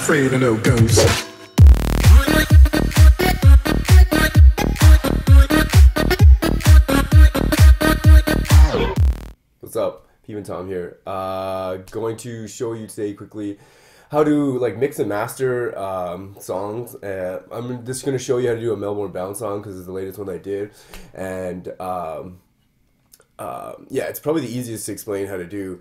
afraid of no ghosts. What's up? Peep and Tom here. Going to show you today quickly how to like mix and master songs. I'm just going to show you how to do a Melbourne Bounce Song because it's the latest one I did, and yeah, it's probably the easiest to explain how to do.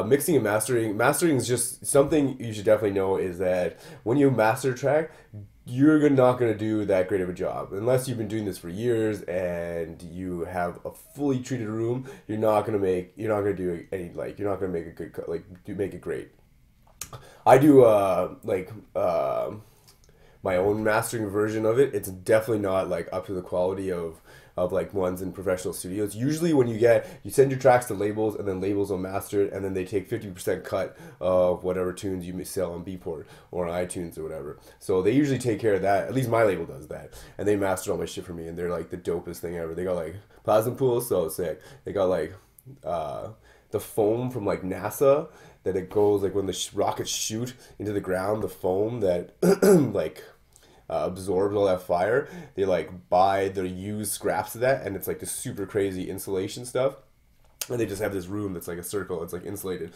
Mixing and mastering. Mastering is just something you should definitely know, is that when you master a track, you're not going to do that great of a job unless you've been doing this for years and you have a fully treated room. You're not going to do any, like, you're not going to make a good, like, make it great. I do my own mastering version of it. It's definitely not like up to the quality of like ones in professional studios. Usually when you send your tracks to labels, and then labels will master it, and then they take 50% cut of whatever tunes you may sell on Beatport or on iTunes or whatever. So they usually take care of that. At least my label does that, and they master all my shit for me, and they're like the dopest thing ever. They got like plasma pools, so sick. They got like the foam from like NASA, that it goes like when the rockets shoot into the ground, the foam that like absorbs all that fire. They like buy the used scraps of that, and it's like this super crazy insulation stuff, and they just have this room that's like a circle. It's like insulated,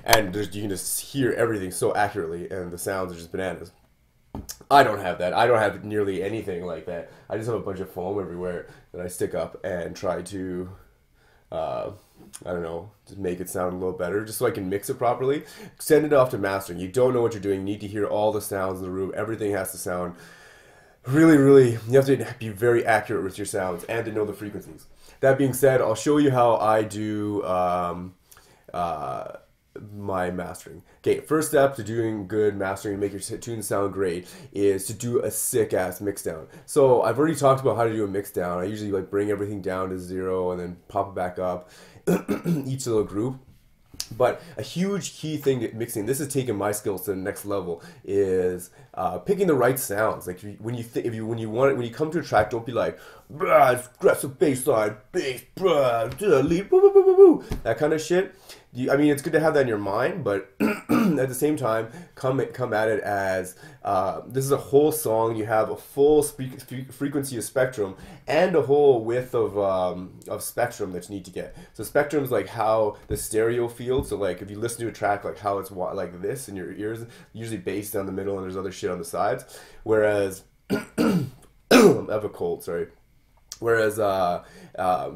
and you can just hear everything so accurately, and the sounds are just bananas. I don't have that. I don't have nearly anything like that. I just have a bunch of foam everywhere that I stick up and try to I don't know, just make it sound a little better, just so I can mix it properly. Send it off to mastering. You don't know what you're doing. You need to hear all the sounds in the room. Everything has to sound really, really, you have to be very accurate with your sounds and to know the frequencies. That being said, I'll show you how I do my mastering. Okay, first step to doing good mastering and make your tunes sound great is to do a sick ass mix down. So I've already talked about how to do a mix down. I usually like bring everything down to 0 and then pop it back up, each little group. But a huge key thing to mixing, this is taking my skills to the next level, is picking the right sounds. Like when you come to a track, don't be like, bruh, aggressive bass line, bass, bruh, lead, boo, boo, boo, boo, boo. That kind of shit. I mean, it's good to have that in your mind, but at the same time, come at it as this is a whole song. You have a full frequency of spectrum and a whole width of spectrum that you need to get. So spectrum is like how the stereo feels. So like if you listen to a track, like how it's like this in your ears, usually bass down the middle and there's other shit on the sides. Whereas I have a cold, sorry. Whereas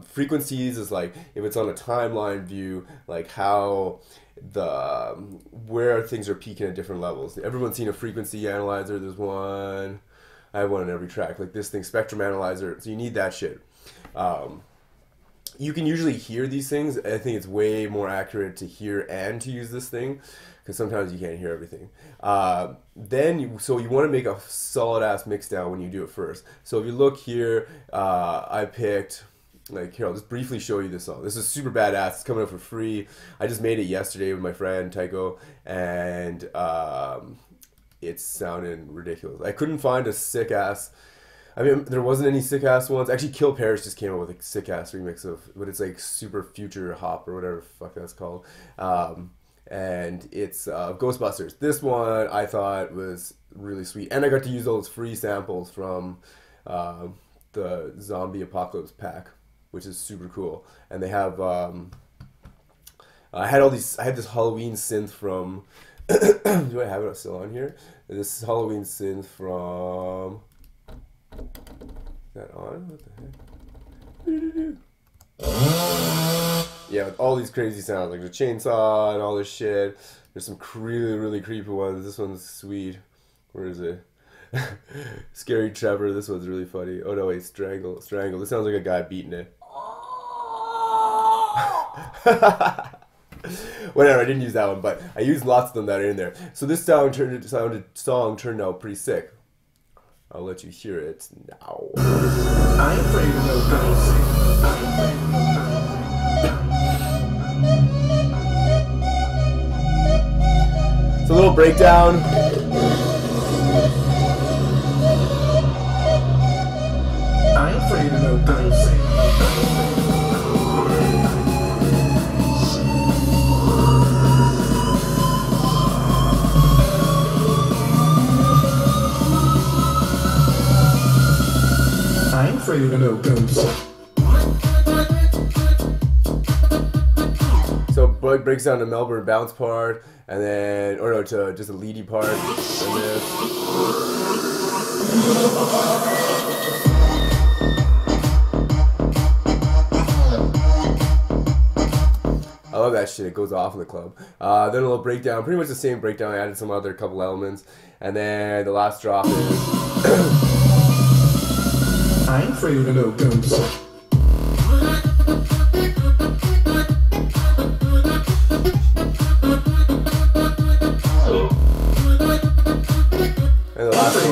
frequencies is like if it's on a timeline view, like how where things are peaking at different levels. Everyone's seen a frequency analyzer. There's one. I have one on every track. Like this thing, spectrum analyzer. So you need that shit. You can usually hear these things. I think it's way more accurate to hear and to use this thing, because sometimes you can't hear everything. So you want to make a solid ass mix down when you do it first. So if you look here, I picked, like, here, I'll just briefly show you this song. This is super badass. It's coming up for free. I just made it yesterday with my friend Tycho, and it's sounding ridiculous. I couldn't find a sick ass. I mean, there wasn't any sick ass ones. Actually, Kill Paris just came out with a sick ass remix of, but it's like super future hop or whatever the fuck that's called. And it's Ghostbusters. This one I thought was really sweet, and I got to use those free samples from the Zombie Apocalypse pack, which is super cool. And they have I had this Halloween synth from do I have it still on here? This Halloween synth from, is that on? What the heck? Yeah, with all these crazy sounds, like the chainsaw and all this shit. There's some really, really creepy ones. This one's sweet. Where is it? Scary Trevor. This one's really funny. Oh no, wait, Strangle. This sounds like a guy beating it. Whatever, I didn't use that one, but I used lots of them that are in there. So this song turned out pretty sick. I'll let you hear it now. I ain't afraid of no ghosts. It's a little breakdown. I ain't afraid of no ghosts. afraid of no ghosts. So it breaks down to Melbourne Bounce part, and then, or no, to just a leady part, and this. I love that shit. It goes off in the club. Then a little breakdown, pretty much the same breakdown. I added some other couple elements, and then the last drop is. I ain't afraid of no ghosts. And the last one.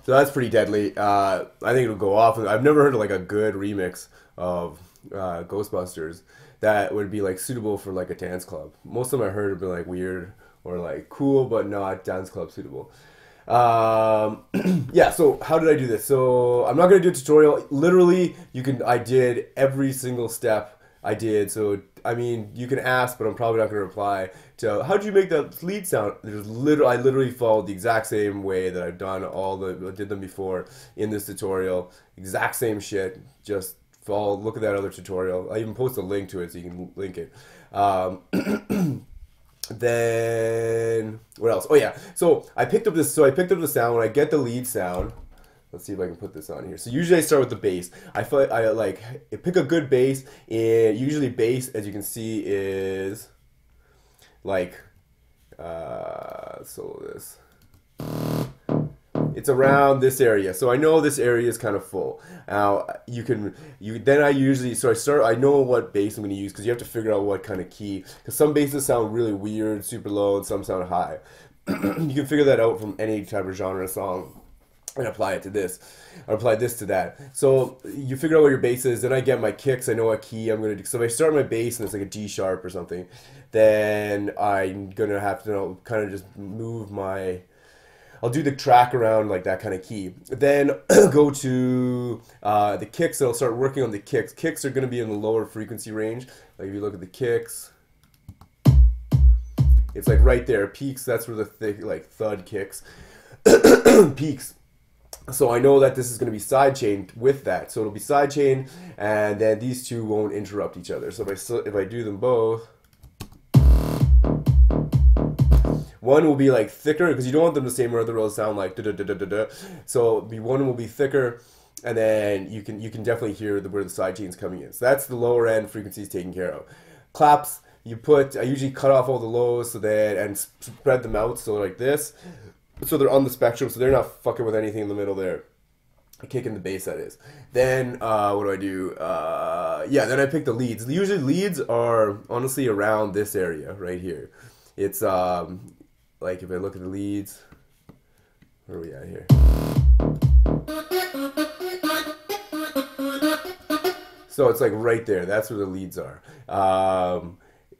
So that's pretty deadly. I think it'll go off. I've never heard of like a good remix of Ghostbusters that would be like suitable for like a dance club. Most of them I heard have been like weird or like cool, but not dance club suitable. Yeah, so how did I do this? So I'm not gonna do a tutorial. Literally, I did every single step I did. So I mean, you can ask, but I'm probably not gonna reply to how did you make that lead sound. I literally followed the exact same way that I've done did them before in this tutorial. Exact same shit. Just look at that other tutorial. I even post a link to it so you can link it. Then what else? Oh yeah, so I picked up the sound. When I get the lead sound, let's see if I can put this on here. So usually I start with the bass. I pick a good bass, and usually bass, as you can see, is like it's around this area. So I know this area is kind of full. Now I know what bass I'm going to use, because you have to figure out what kind of key, because some basses sound really weird, super low, and some sound high. You can figure that out from any type of genre song and apply it to this, or apply this to that. So you figure out what your bass is, then I get my kicks, I know what key I'm going to do. So if I start my bass and it's like a G sharp or something, then I'm going to have to kind of just move I'll do the track around like that kind of key. Then go to the kicks, and I'll start working on the kicks. Kicks are going to be in the lower frequency range. Like if you look at the kicks, it's like right there. Peaks, that's where the thick, like thud kicks. Peaks. So I know that this is going to be sidechained with that. So it'll be sidechained, and then these two won't interrupt each other. So if I do them both, one will be like thicker, because you don't want them the same, or they'll sound like da da da da da da. So one will be thicker, and then you can definitely hear where the side chain's coming in. So that's the lower end frequencies taken care of. Claps, I usually cut off all the lows and spread them out, so like this. So they're on the spectrum, so they're not fucking with anything in the middle there. A kick in the bass, that is. Then what do I do? Yeah, then I pick the leads. Usually leads are honestly around this area right here. It's like if I look at the leads, where are we at here? So it's like right there. That's where the leads are.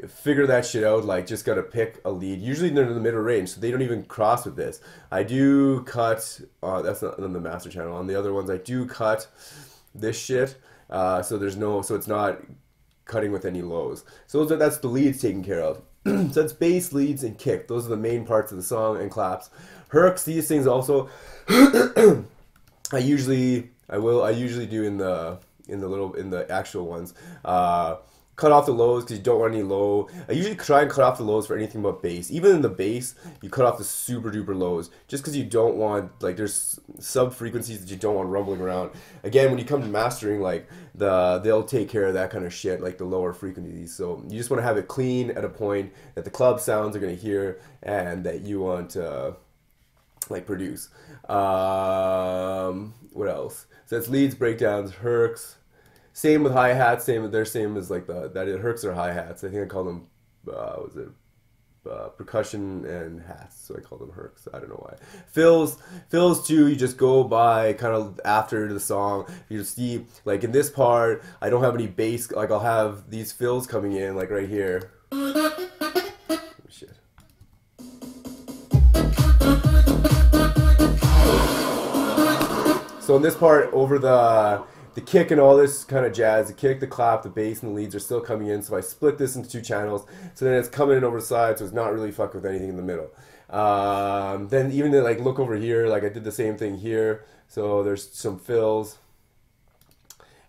Figure that shit out. Like, just gotta pick a lead. Usually they're in the middle range, so they don't even cross with this. I do cut. That's not on the master channel. On the other ones, I do cut this shit. So it's not cutting with any lows. So that's the leads taken care of. So that's bass, leads, and kick. Those are the main parts of the song, and claps. Herks, these things also. I usually do in the actual ones. Cut off the lows, because you don't want any low. I usually try and cut off the lows for anything but bass. Even in the bass, you cut off the super duper lows, just because you don't want, like, there's sub frequencies that you don't want rumbling around. Again, when you come to mastering, like, they'll take care of that kind of shit, like the lower frequencies. So you just want to have it clean at a point that the club sounds are going to hear, and that you want to like produce. What else? So it's leads, breakdowns, herks. Same with hi-hats, same as like herks are hi-hats. I think I call them, percussion and hats, so I call them herks. I don't know why. Fills too, you just go by kind of after the song. You just see, like in this part, I don't have any bass, like I'll have these fills coming in, like right here. Shit. So in this part, over the the kick and all this kind of jazz, the kick, the clap, the bass, and the leads are still coming in. So I split this into 2 channels. So then it's coming in over the side, so it's not really fucking with anything in the middle. Then even to like look over here, like I did the same thing here. So there's some fills.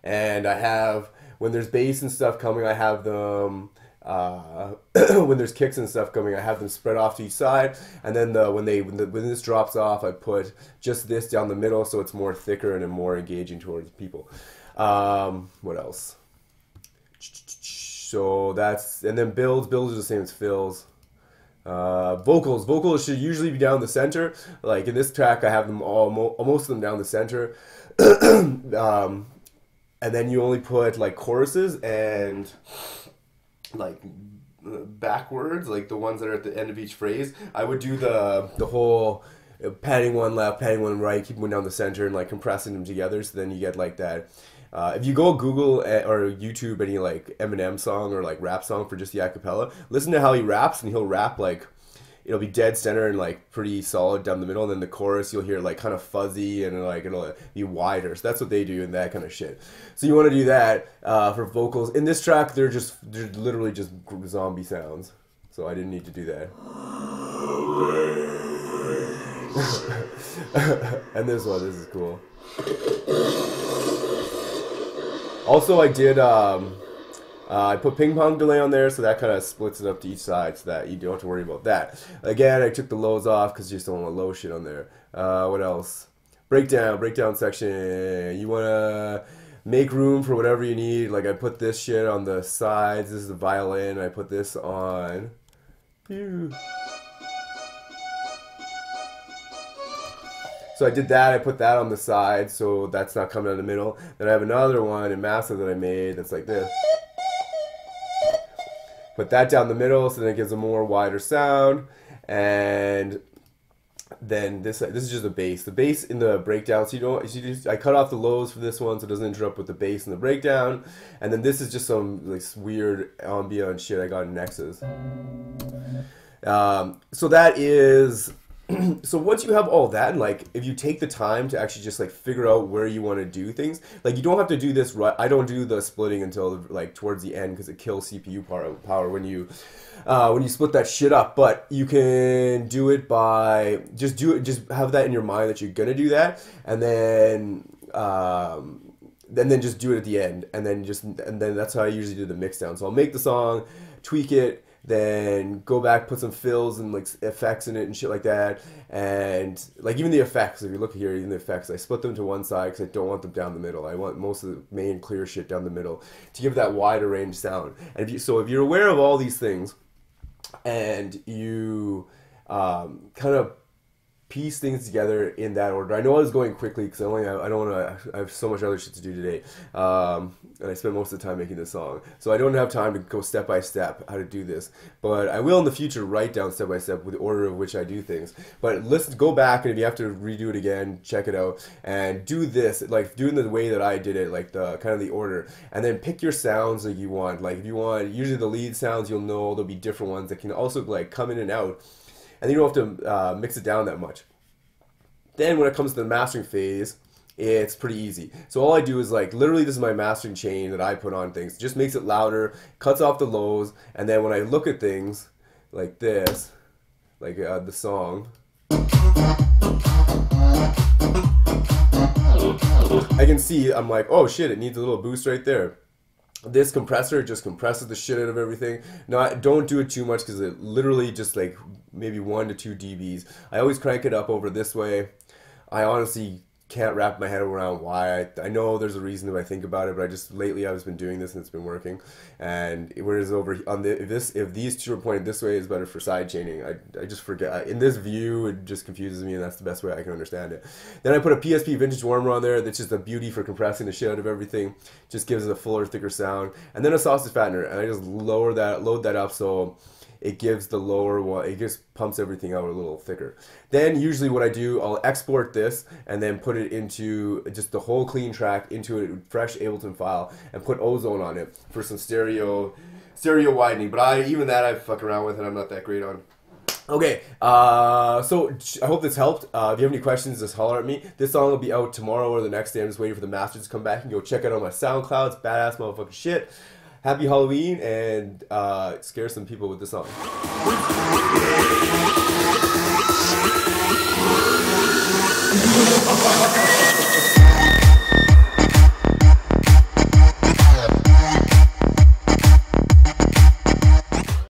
And I have, when there's bass and stuff coming, I have them, when there's kicks and stuff coming, I have them spread off to each side. And then when this drops off, I put just this down the middle so it's more thicker and more engaging towards people. What else? So that's, and then builds are the same as fills. Vocals should usually be down the center. Like in this track, I have them all, most of them down the center. And then you only put like choruses and like backwards, like the ones that are at the end of each phrase. I would do the whole panning one left, panning one right, keep one down the center, and like compressing them together. So then you get like that. If you go Google or YouTube any like Eminem song or like rap song for just the acapella, listen to how he raps, and he'll rap like, it'll be dead center and like pretty solid down the middle, and then the chorus you'll hear like kind of fuzzy and like it'll be wider. So that's what they do and that kind of shit. So you want to do that for vocals. In this track, they're literally just zombie sounds. So I didn't need to do that. And this is cool. Also, I did. I put ping pong delay on there, so that kind of splits it up to each side, so that you don't have to worry about that. Again, I took the lows off because you just don't want low shit on there. What else? Breakdown section. You want to make room for whatever you need. Like I put this shit on the sides. This is the violin. I put this on. Pew. So I did that, I put that on the side, so that's not coming out of the middle. Then I have another one in massive that I made that's like this. Put that down the middle, so then it gives a more wider sound. And then this is just a bass. The bass in the breakdown, so I cut off the lows for this one so it doesn't interrupt with the bass in the breakdown. And then this is just some like weird ambient shit I got in Nexus. So that is... So once you have all that, and like if you take the time to actually just like figure out where you want to do things, like you don't have to do this right. I don't do the splitting until like towards the end because it kills CPU power when you split that shit up. But you can do it by just have that in your mind that you're gonna do that, and then just do it at the end, and then that's how I usually do the mix down. So I'll make the song, tweak it, then go back, put some fills and like effects in it and shit like that. And like even the effects, if you look here, even the effects, I split them to one side because I don't want them down the middle. I want most of the main clear shit down the middle to give that wider range sound. And if you're aware of all these things and you kind of piece things together in that order. I know I was going quickly because I have so much other shit to do today, and I spent most of the time making this song, so I don't have time to go step by step how to do this. But I will in the future write down step by step with the order of which I do things. But go back, and if you have to redo it again, check it out and do this, like doing the way that I did it, like the kind of the order, and then pick your sounds that you want. Like if you want, usually the lead sounds, you'll know there'll be different ones that can also like come in and out. And you don't have to mix it down that much. Then when it comes to the mastering phase, it's pretty easy. So all I do is like, literally this is my mastering chain that I put on things. Just makes it louder, cuts off the lows, and then when I look at things like this, like the song, I can see, I'm like, oh shit, it needs a little boost right there. This compressor just compresses the shit out of everything. No, don't do it too much because it literally just like maybe 1 to 2 dBs. I always crank it up over this way. I honestly can't wrap my head around why. I know there's a reason if I think about it, but lately I've been doing this and it's been working. And whereas over on if these two are pointed this way is better for side chaining, I just forget. In this view, it just confuses me, and that's the best way I can understand it. Then I put a PSP vintage warmer on there. That's just a beauty for compressing the shit out of everything. Just gives it a fuller, thicker sound. And then a sausage fattener, and I just load that up so it gives the lower one, it just pumps everything out a little thicker. Then usually what I do, I'll export this and then put it into just the whole clean track into a fresh Ableton file and put ozone on it for some stereo widening. But even that I fuck around with and I'm not that great on. Okay, so I hope this helped. If you have any questions, just holler at me. This song will be out tomorrow or the next day. I'm just waiting for the masters to come back and go check it out on my SoundCloud. It's badass motherfucking shit. Happy Halloween and scare some people with this song.